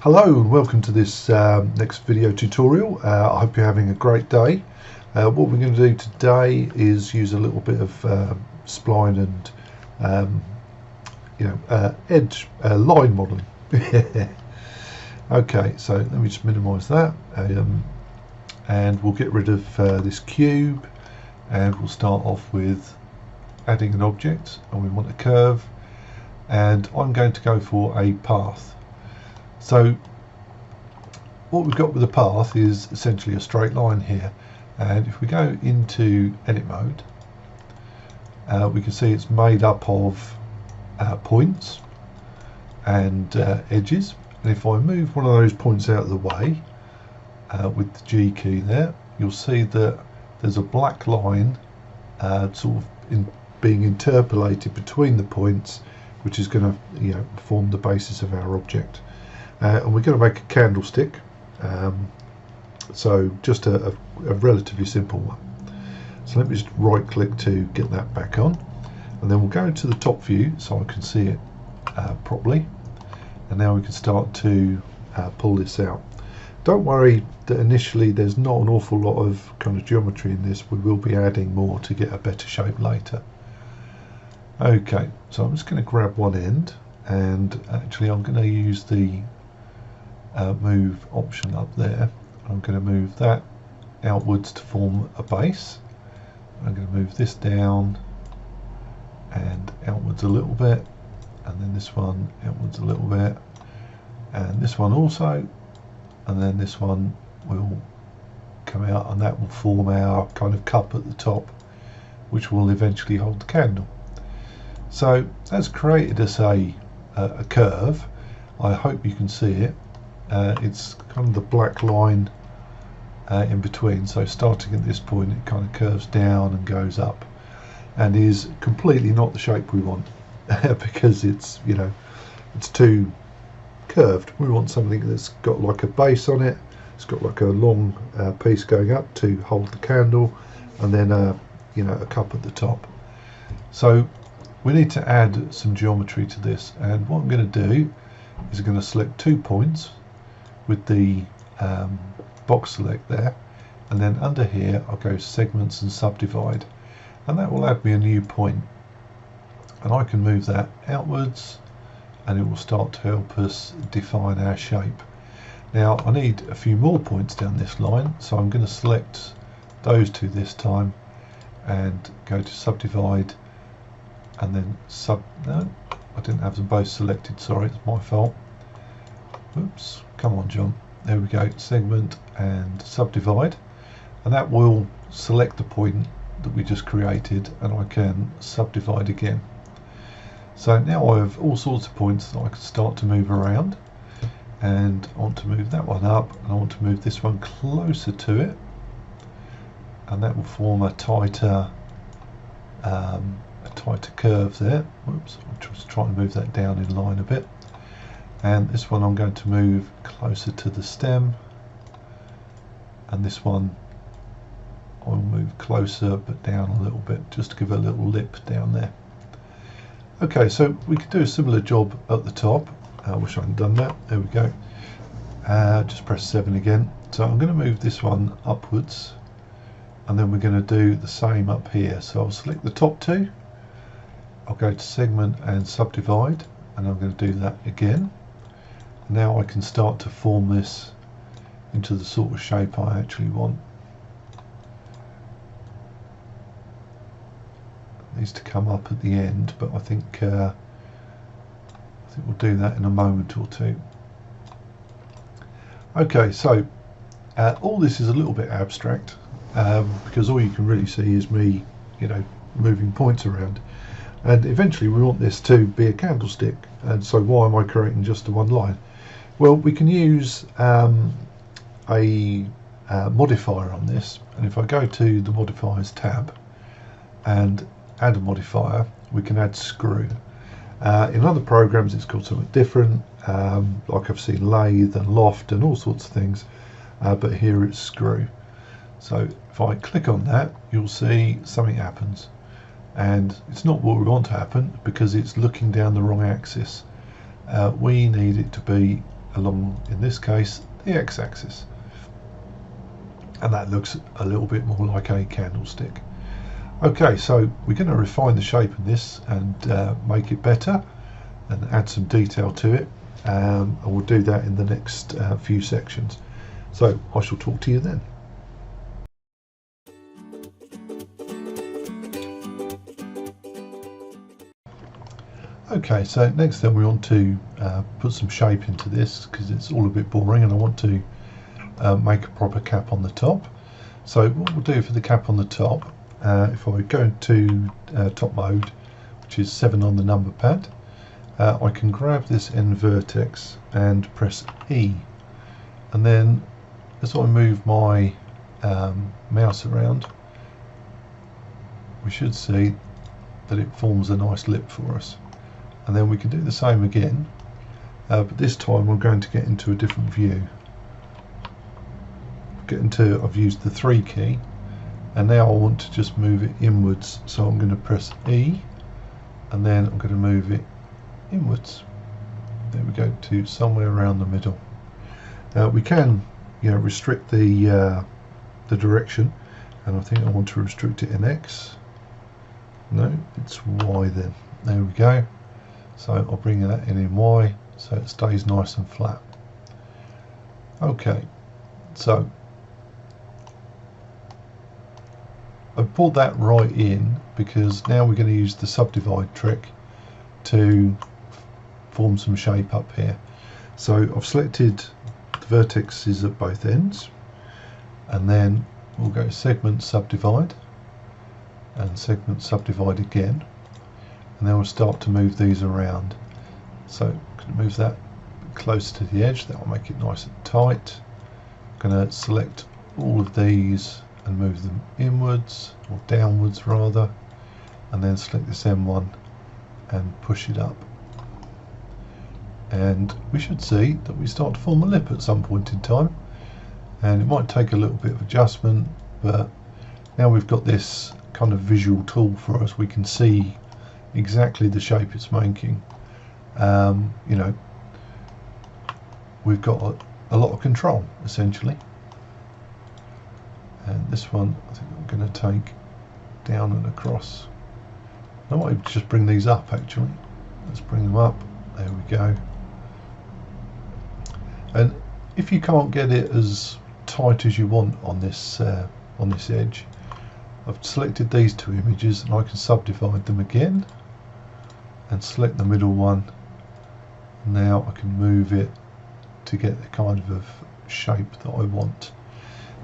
Hello and welcome to this next video tutorial. I hope you're having a great day. What we're going to do today is use a little bit of spline and edge line modeling. Okay, so let me just minimize that and we'll get rid of this cube, and we'll start off with adding an object, and we want a curve, and I'm going to go for a path. So what we've got with the path is essentially a straight line here, and if we go into edit mode, we can see it's made up of points and edges. And if I move one of those points out of the way with the G key there, you'll see that there's a black line sort of being interpolated between the points, which is going to form the basis of our object. And we're going to make a candlestick, so just a relatively simple one. So let me just right click to get that back on, and then we'll go into the top view so I can see it properly, and now we can start to pull this out. Don't worry that initially there's not an awful lot of kind of geometry in this. We will be adding more to get a better shape later. Okay, so I'm just going to grab one end, and actually I'm going to use the move option up there. I'm going to move that outwards to form a base. I'm going to move this down and outwards a little bit, and then this one outwards a little bit, and this one also, and then this one will come out, and that will form our kind of cup at the top, which will eventually hold the candle. So that's created us a curve. I hope you can see it. It's kind of the black line in between, so starting at this point it kind of curves down and goes up, and is completely not the shape we want because it's it's too curved. We want something that's got like a base on it. It's got like a long piece going up to hold the candle, and then a cup at the top. So we need to add some geometry to this, and what I'm going to do is I'm going to select 2 points with the box select there, and then under here I'll go segments and subdivide, and that will add me a new point, and I can move that outwards, and it will start to help us define our shape. Now I need a few more points down this line, so I'm going to select those 2 this time and go to subdivide, and then no, I didn't have them both selected, sorry, it's my fault. Oops, come on John. There we go, segment and subdivide, and that will select the point that we just created, and I can subdivide again. So now I have all sorts of points that I can start to move around, and I want to move that one up, and I want to move this one closer to it, and that will form a tighter curve there. Whoops, I'm just trying to move that down in line a bit. And this one I'm going to move closer to the stem, and this one I'll move closer but down a little bit, just to give a little lip down there. Okay, so we could do a similar job at the top. I wish I hadn't done that. There we go. Just press 7 again. So I'm going to move this one upwards, and then we're going to do the same up here. So I'll select the top 2, I'll go to segment and subdivide, and I'm going to do that again. Now I can start to form this into the sort of shape I actually want. It needs to come up at the end, but I think we'll do that in a moment or two. Okay, so all this is a little bit abstract because all you can really see is me, moving points around. And eventually we want this to be a candlestick, and so why am I creating just the one line? Well, we can use a modifier on this, and if I go to the modifiers tab and add a modifier, we can add screw. In other programs it's called something different, like I've seen lathe and loft and all sorts of things, but here it's screw. So if I click on that, you'll see something happens, and it's not what we want to happen because it's looking down the wrong axis. We need it to be along, in this case, the x-axis, and that looks a little bit more like a candlestick. Okay, so we're going to refine the shape of this and make it better and add some detail to it, and we'll do that in the next few sections. So I shall talk to you then. Okay, so next then we want to put some shape into this because it's all a bit boring, and I want to make a proper cap on the top. So what we'll do for the cap on the top, if I go to top mode, which is 7 on the number pad, I can grab this end vertex and press E, and then as I move my mouse around, we should see that it forms a nice lip for us. And then we can do the same again, but this time we're going to get into a different view. I've used the 3 key, and now I want to just move it inwards, so I'm going to press E, and then I'm going to move it inwards. There we go, to somewhere around the middle. We can, restrict the direction, and I think I want to restrict it in X. No, it's Y then. There we go. So I'll bring that in Y so it stays nice and flat. Okay, so I've pulled that right in because now we're going to use the subdivide trick to form some shape up here. So I've selected the vertices at both ends, and then we'll go segment subdivide and segment subdivide again, and then we'll start to move these around. So I'm going to move that close to the edge, that will make it nice and tight. I'm going to select all of these and move them inwards, or downwards rather, and then select this M1 and push it up. And we should see that we start to form a lip at some point in time, and it might take a little bit of adjustment, but now we've got this kind of visual tool for us. We can see exactly the shape it's making. We've got a lot of control essentially. And this one I think I'm going to take down and across. I might just bring these up actually. Let's bring them up. There we go. And if you can't get it as tight as you want on this edge, I've selected these 2 images, and I can subdivide them again and select the middle one. Now I can move it to get the kind of shape that I want.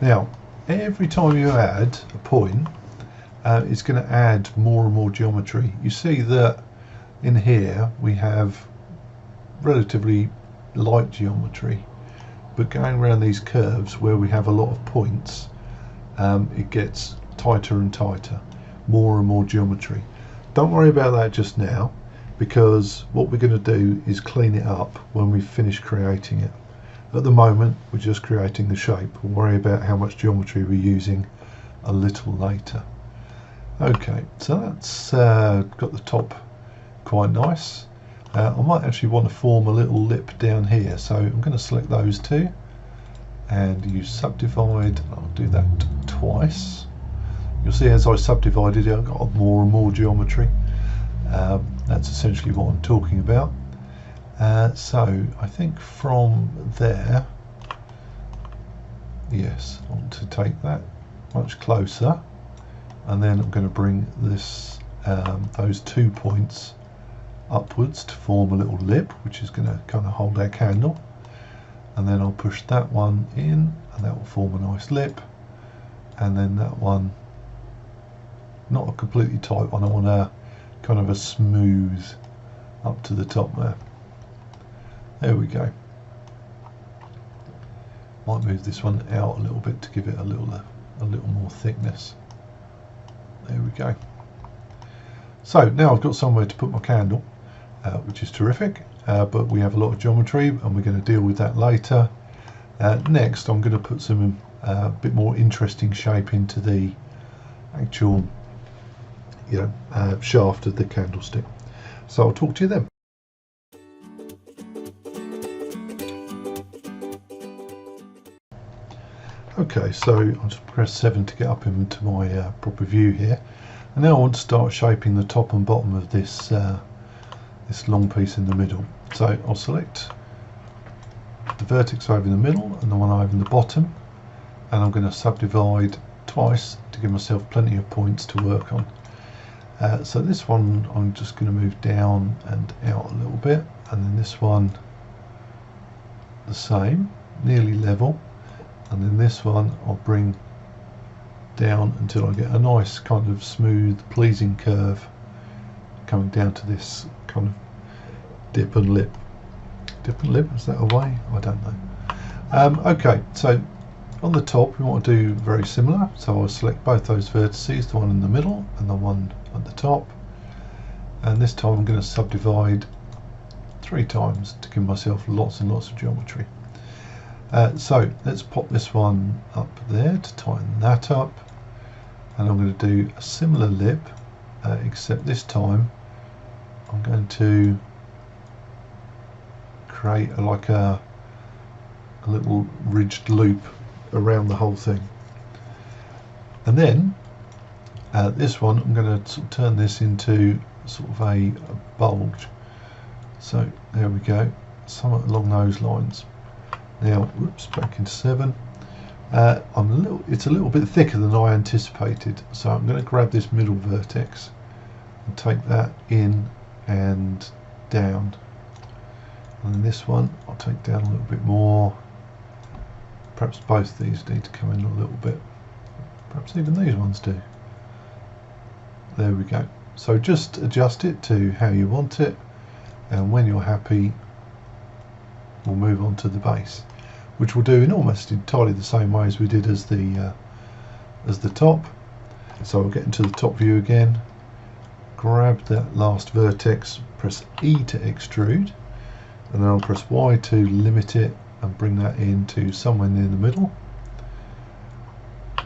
Now every time you add a point, it's going to add more and more geometry. You see that in here we have relatively light geometry, but going around these curves where we have a lot of points, it gets tighter and tighter, more and more geometry. Don't worry about that just now, because what we're going to do is clean it up when we finish creating it. At the moment we're just creating the shape. We'll worry about how much geometry we're using a little later. Okay, so that's got the top quite nice. I might actually want to form a little lip down here, so I'm going to select those 2 and use subdivide. I'll do that twice. You'll see as I subdivided it, I've got more and more geometry. That's essentially what I'm talking about. So I think from there, yes, I want to take that much closer, and then I'm going to bring this those 2 points upwards to form a little lip, which is going to kind of hold our candle, and then I'll push that one in, and that will form a nice lip, and then that one, not a completely tight one, I want a kind of a smooth up to the top there. There we go. Might move this one out a little bit to give it a little more thickness. There we go. So now I've got somewhere to put my candle, which is terrific, but we have a lot of geometry and we're going to deal with that later. Next I'm going to put some bit more interesting shape into the actual shaft of the candlestick. So I'll talk to you then. Okay, so I'll just press 7 to get up into my proper view here, and now I want to start shaping the top and bottom of this this long piece in the middle. So I'll select the vertex over in the middle and the one over in the bottom, and I'm going to subdivide twice to give myself plenty of points to work on. So this one I'm just going to move down and out a little bit, and then this one the same, nearly level, and then this one I'll bring down until I get a nice kind of smooth pleasing curve coming down to this kind of dip and lip. Dip and lip, is that a way? I don't know. Okay, so on the top we want to do very similar, so I'll select both those vertices, the one in the middle and the one at the top, and this time I'm going to subdivide 3 times to give myself lots and lots of geometry. So let's pop this one up there to tighten that up, and I'm going to do a similar lip, except this time I'm going to create like a little ridged loop around the whole thing. And then this one I'm going to sort of turn this into sort of a bulge. So there we go, somewhat along those lines. Now, whoops, back into 7. It's a little bit thicker than I anticipated, so I'm going to grab this middle vertex and take that in and down. And then this one I'll take down a little bit more. Perhaps both these need to come in a little bit. Perhaps even these ones do. There we go. So just adjust it to how you want it, and when you're happy we'll move on to the base, which we'll do in almost entirely the same way as we did as the top. So we'll get into the top view again, grab that last vertex, press E to extrude, and then I'll press Y to limit it and bring that into somewhere near the middle.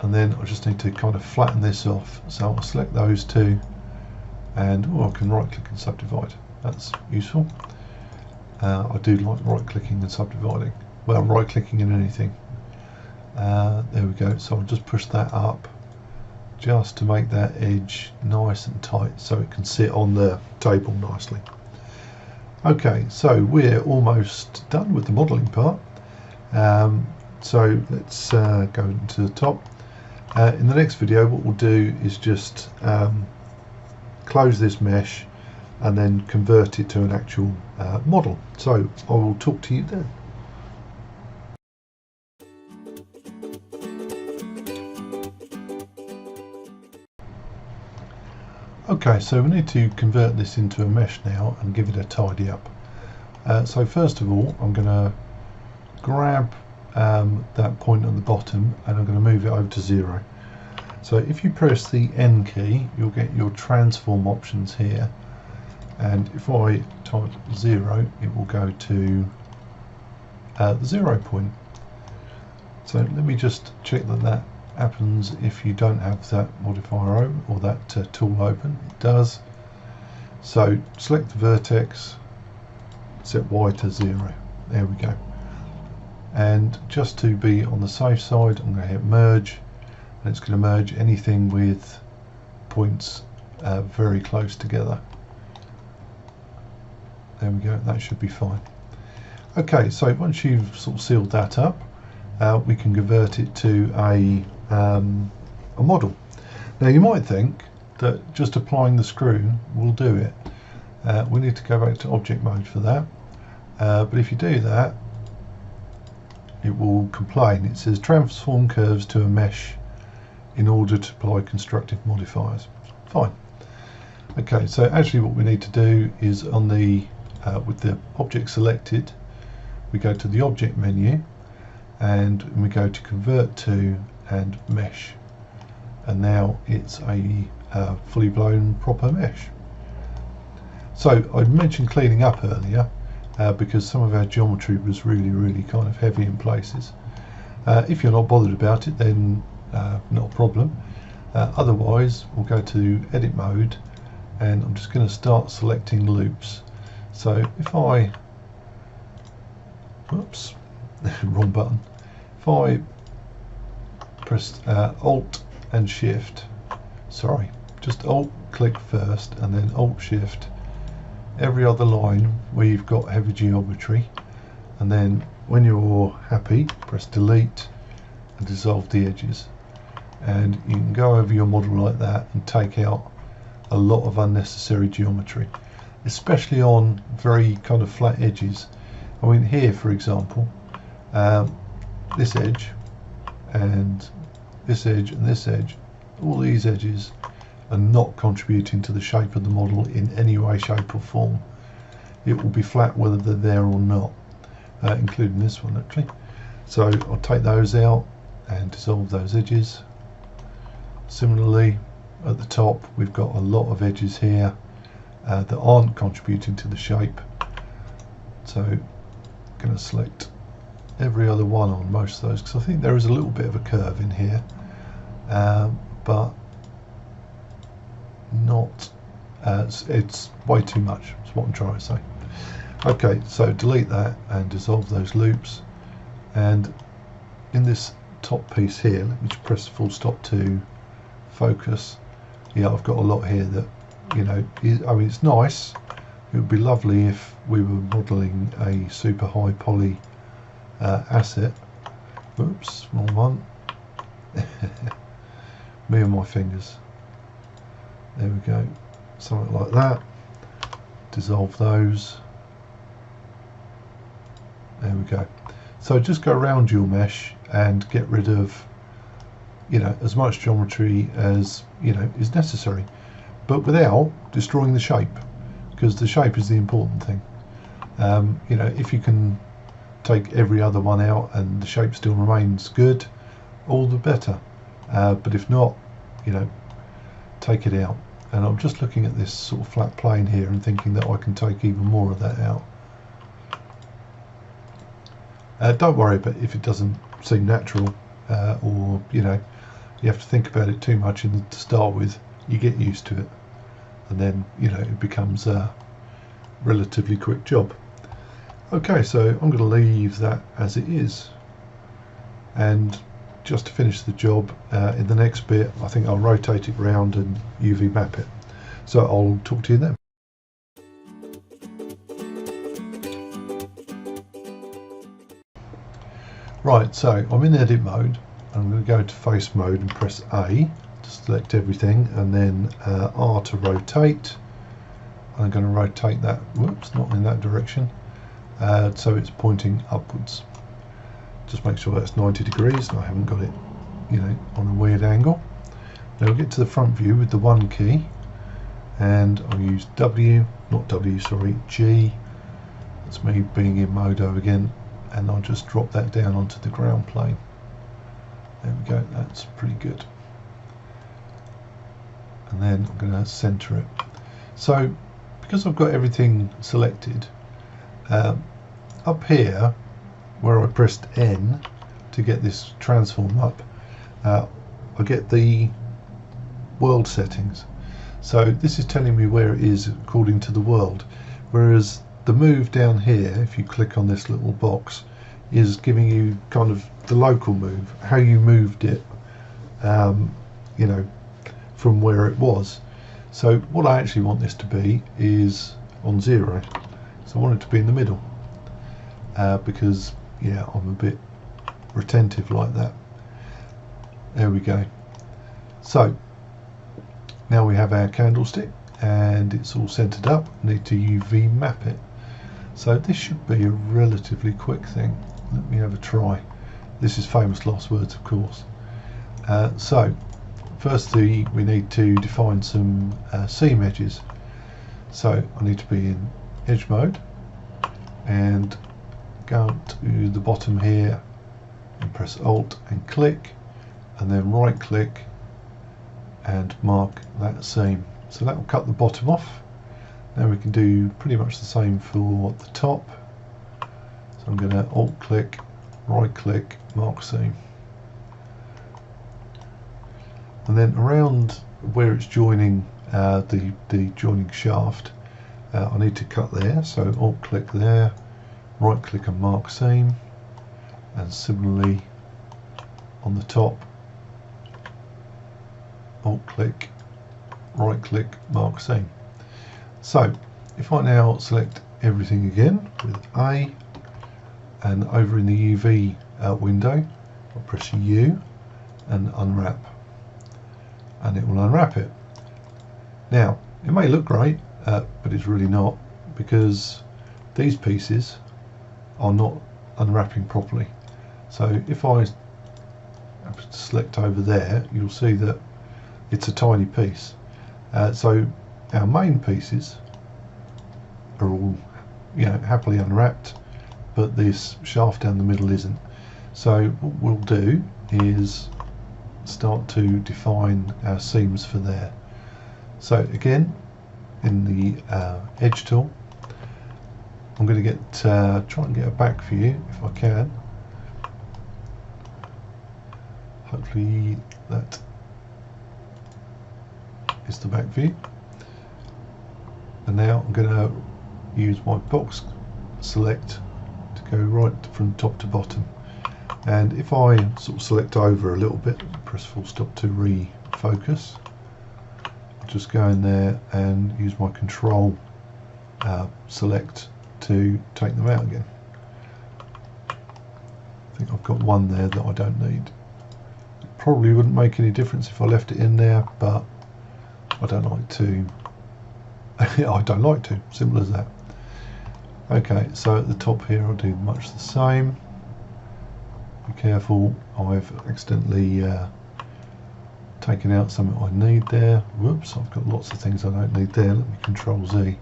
And then I just need to kind of flatten this off, so I'll select those two, and I can right click and subdivide. That's useful. I do like right clicking and subdividing. Well, right clicking in anything. There we go. So I'll just push that up just to make that edge nice and tight so it can sit on the table nicely. Okay, so we're almost done with the modelling part. So let's go into the top. In the next video what we'll do is just close this mesh and then convert it to an actual model. So I will talk to you then. Okay, so we need to convert this into a mesh now and give it a tidy up. So first of all I'm going to grab that point at the bottom and I'm going to move it over to 0. So if you press the N key you'll get your transform options here, and if I type 0 it will go to the 0 point. So let me just check that that happens if you don't have that modifier open or that tool open. It does. So select the vertex, set Y to 0. There we go. And just to be on the safe side I'm going to hit merge, and it's going to merge anything with points very close together. There we go, that should be fine. Okay, so once you've sort of sealed that up, we can convert it to a model. Now you might think that just applying the screw will do it. We need to go back to object mode for that. But if you do that, it will complain. It says transform curves to a mesh in order to apply constructive modifiers. Fine. Okay, so actually what we need to do is on the with the object selected, we go to the object menu and we go to convert to and mesh, and now it's a fully blown proper mesh. So I mentioned cleaning up earlier because some of our geometry was really kind of heavy in places. If you're not bothered about it, then not a problem. Otherwise we'll go to edit mode and I'm just going to start selecting loops. So if I, whoops, wrong button. If I press Alt and Shift, sorry, just Alt click first and then Alt Shift every other line where you've got heavy geometry, and then when you're happy press Delete and dissolve the edges, and you can go over your model like that and take out a lot of unnecessary geometry, especially on very kind of flat edges. I mean here for example, this edge and this edge and this edge, all these edges are not contributing to the shape of the model in any way, shape or form. It will be flat whether they're there or not, including this one actually. So I'll take those out and dissolve those edges. Similarly at the top we've got a lot of edges here that aren't contributing to the shape, so I'm going to select every other one on most of those because I think there is a little bit of a curve in here, but not it's way too much, is what I'm trying to say. Okay, so delete that and dissolve those loops, and in this top piece here, let me just press full stop to focus. Yeah, I've got a lot here that, you know, I mean it's nice, it would be lovely if we were modelling a super high poly asset. Oops, wrong one. Me and my fingers. There we go, something like that. Dissolve those. There we go. So just go around your mesh and get rid of, you know, as much geometry as, you know, is necessary, but without destroying the shape, because the shape is the important thing. You know, if you can take every other one out and the shape still remains good, all the better. But if not, you know, take it out. And I'm just looking at this sort of flat plane here and thinking that I can take even more of that out. Don't worry about if it doesn't seem natural, or, you know, you have to think about it too much to start with. You get used to it, and then, you know, it becomes a relatively quick job. Okay, so I'm going to leave that as it is, and just to finish the job, in the next bit I think I'll rotate it round and UV map it. So I'll talk to you then. Right, so I'm in edit mode. I'm going to go to face mode and press A to select everything, and then R to rotate. I'm going to rotate that, whoops, not in that direction, so it's pointing upwards. Just make sure that's 90 degrees and I haven't got it, you know, on a weird angle. Now we'll get to the front view with the 1 key, and I'll use G. That's me being in Modo again, and I'll just drop that down onto the ground plane. There we go, that's pretty good. And then I'm going to center it. So because I've got everything selected, up here where I pressed N to get this transform up, I get the world settings. So this is telling me where it is according to the world, whereas the move down here, if you click on this little box, is giving you kind of the local move, how you moved it, you know, from where it was. So what I actually want this to be is on 0. So I want it to be in the middle, because, yeah, I'm a bit retentive like that. There we go. So now we have our candlestick and it's all centered up. I need to UV map it. So this should be a relatively quick thing. Let me have a try. This is famous last words, of course. So firstly we need to define some seam edges. So I need to be in edge mode and go to the bottom here and press Alt and click, and then right click and mark that seam. So that will cut the bottom off. Now we can do pretty much the same for the top. So I'm going to Alt click, right click, mark seam. And then around where it's joining the joining shaft, I need to cut there. So Alt click there, right click and mark seam. And similarly on the top, Alt click, right click, mark scene. So if I now select everything again with A, and over in the UV window I'll press U and unwrap, and it will unwrap it. Now it may look great, but it's really not, because these pieces are not unwrapping properly. So if I select over there, you'll see that it's a tiny piece. So our main pieces are all, happily unwrapped, but this shaft down the middle isn't. So what we'll do is start to define our seams for there. So again, in the edge tool, I'm going to try and get a back view if I can. Hopefully that is the back view. And now I'm going to use my box select to go right from top to bottom. And if I sort of select over a little bit, press full stop to refocus, I'll just go in there and use my control select to take them out again. I think I've got one there that I don't need. It probably wouldn't make any difference if I left it in there, but I don't like to. I don't like to, simple as that. Okay, so at the top here I'll do much the same. Be careful, I've accidentally taken out something I need there. Whoops, I've got lots of things I don't need there. Let me control Z.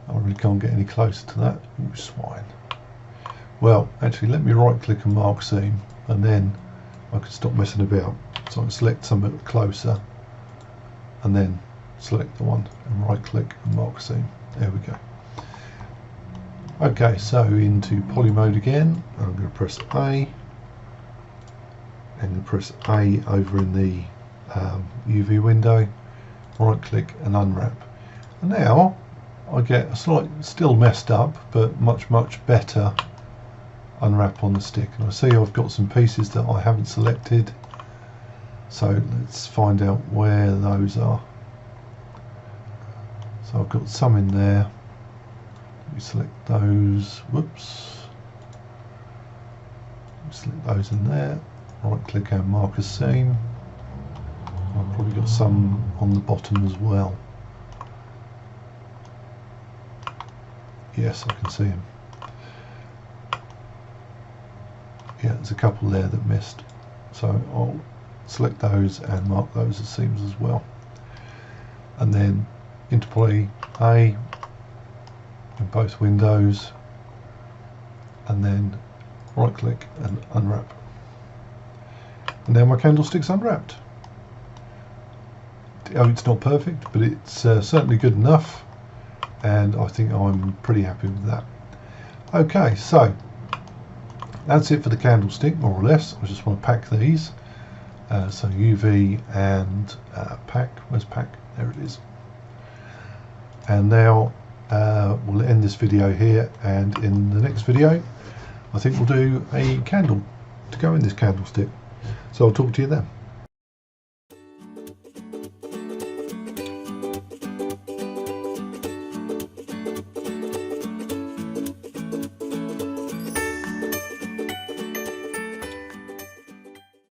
I really can't get any closer to that. You swine. Well, actually let me right click and mark seam, and then I can stop messing about. So I can select something closer and then select the one and right click and mark seam. There we go. Okay, so into poly mode again, I'm going to press A, and press A over in the UV window, right click and unwrap. And now I get a slight, still messed up, but much better unwrap on the stick. And I see I've got some pieces that I haven't selected, so let's find out where those are. So I've got some in there. Let me select those. Whoops. Select those in there. Right click and mark as seam. I've probably got some on the bottom as well. Yes, I can see them. Yeah, there's a couple there that missed. So I'll select those and mark those as seams as well. And then into poly A in both windows, and then right click and unwrap. And now my candlestick's unwrapped. Oh, it's not perfect, but it's certainly good enough, and I think I'm pretty happy with that. Okay, so that's it for the candlestick, more or less. I just want to pack these. So UV and pack. Where's pack? There it is. And now we'll end this video here, and in the next video I think we'll do a candle to go in this candlestick. So I'll talk to you then.